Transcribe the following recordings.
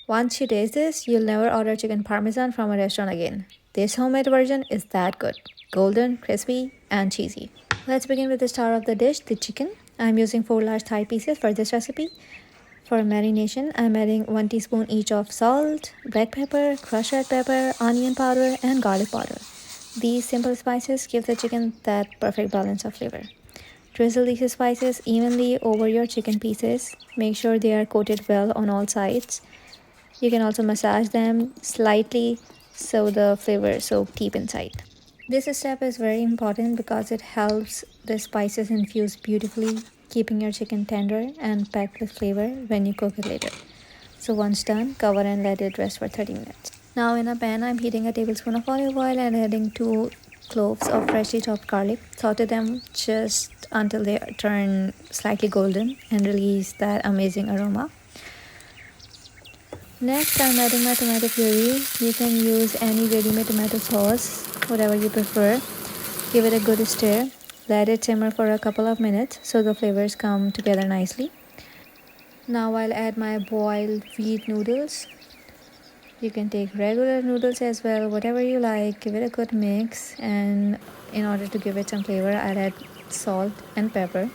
Once you taste this, you'll never order chicken parmesan from a restaurant again. This homemade version is that good. Golden, crispy, and cheesy. Let's begin with the star of the dish, the chicken. I'm using 4 large thigh pieces for this recipe. For marination, I'm adding 1 teaspoon each of salt, black pepper, crushed red pepper, onion powder, and garlic powder. These simple spices give the chicken that perfect balance of flavor. Drizzle these spices evenly over your chicken pieces. Make sure they are coated well on all sides. You can also massage them slightly so the flavor soak deep inside. This step is very important because it helps the spices infuse beautifully, keeping your chicken tender and packed with flavor when you cook it later. So once done, cover and let it rest for 30 minutes. Now in a pan, I'm heating a tablespoon of olive oil and adding 2 cloves of freshly chopped garlic. Saute them just until they turn slightly golden and release that amazing aroma. Next, I'm adding my tomato puree. You can use any ready-made tomato sauce, whatever you prefer. Give it a good stir. Let it simmer for a couple of minutes so the flavors come together nicely. Now I'll add my boiled wheat noodles. You can take regular noodles as well, whatever you like. Give it a good mix, and in order to give it some flavor, I'll add salt and pepper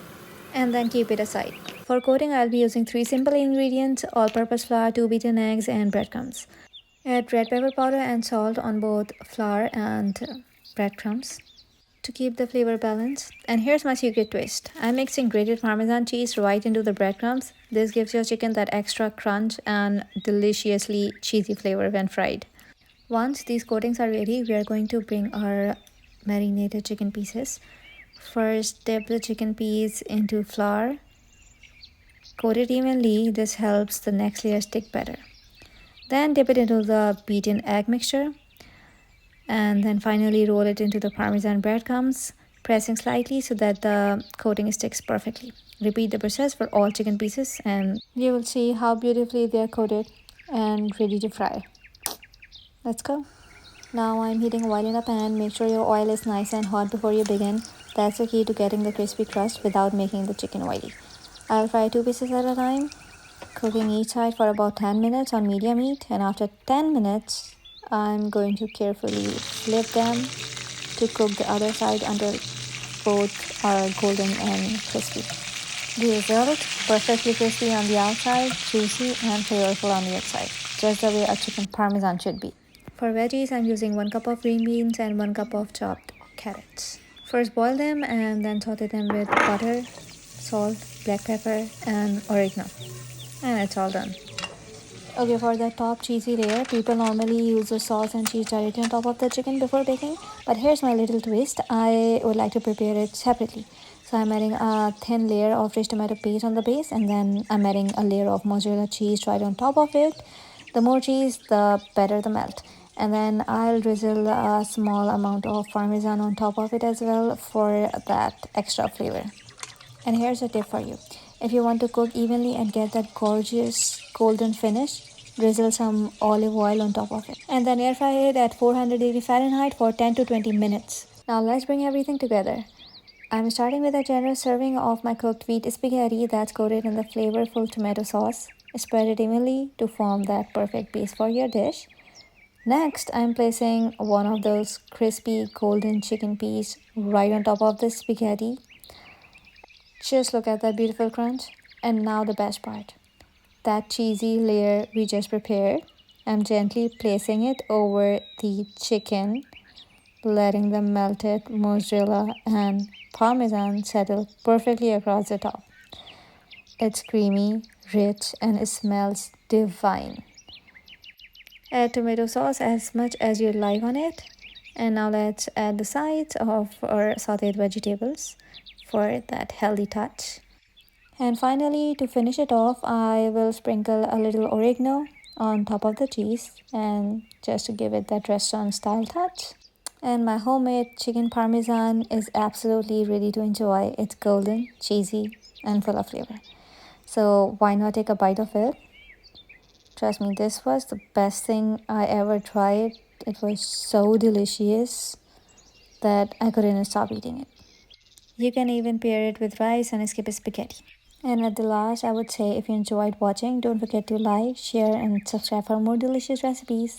and then keep it aside. For coating, I'll be using 3 simple ingredients: all-purpose flour, 2 beaten eggs, and breadcrumbs. Add red pepper powder and salt on both flour and breadcrumbs to keep the flavor balanced. And here's my secret twist. I'm mixing grated Parmesan cheese right into the breadcrumbs. This gives your chicken that extra crunch and deliciously cheesy flavor when fried. Once these coatings are ready, we are going to bring our marinated chicken pieces. First, dip the chicken piece into flour. Coat it evenly. This helps the next layer stick better. Then dip it into the beaten egg mixture. And then finally roll it into the Parmesan breadcrumbs, pressing slightly so that the coating sticks perfectly. Repeat the process for all chicken pieces and you will see how beautifully they are coated and ready to fry. Let's go. Now I'm heating oil in a pan. Make sure your oil is nice and hot before you begin. That's the key to getting the crispy crust without making the chicken oily. I'll fry 2 pieces at a time, cooking each side for about 10 minutes on medium heat, and after 10 minutes, I'm going to carefully flip them to cook the other side until both are golden and crispy. The result, perfectly crispy on the outside, juicy and flavorful on the inside, just the way a chicken parmesan should be. For veggies, I'm using 1 cup of green beans and 1 cup of chopped carrots. First boil them and then saute them with butter, salt, black pepper, and oregano. And it's all done. Okay, for the top cheesy layer, people normally use the sauce and cheese directly on top of the chicken before baking. But here's my little twist. I would like to prepare it separately. So I'm adding a thin layer of fresh tomato paste on the base, and then I'm adding a layer of mozzarella cheese right on top of it. The more cheese, the better the melt. And then I'll drizzle a small amount of Parmesan on top of it as well for that extra flavor. And here's a tip for you. If you want to cook evenly and get that gorgeous golden finish, drizzle some olive oil on top of it. And then air fry it at 400 Fahrenheit for 10 to 20 minutes. Now let's bring everything together. I'm starting with a generous serving of my cooked wheat spaghetti that's coated in the flavorful tomato sauce. Spread it evenly to form that perfect base for your dish. Next, I'm placing one of those crispy golden chicken pieces right on top of the spaghetti. Just look at that beautiful crunch. And now the best part. That cheesy layer we just prepared. I'm gently placing it over the chicken, letting the melted mozzarella and Parmesan settle perfectly across the top. It's creamy, rich, and it smells divine. Add tomato sauce as much as you like on it. And now let's add the sides of our sauteed vegetables for that healthy touch. And finally, to finish it off, I will sprinkle a little oregano on top of the cheese and just to give it that restaurant style touch. And my homemade chicken parmesan is absolutely ready to enjoy. It's golden, cheesy, and full of flavor. So why not take a bite of it? Trust me, this was the best thing I ever tried. It was so delicious that I couldn't stop eating it. You can even pair it with rice and skip spaghetti. And at the last, I would say if you enjoyed watching, don't forget to like, share, and subscribe for more delicious recipes.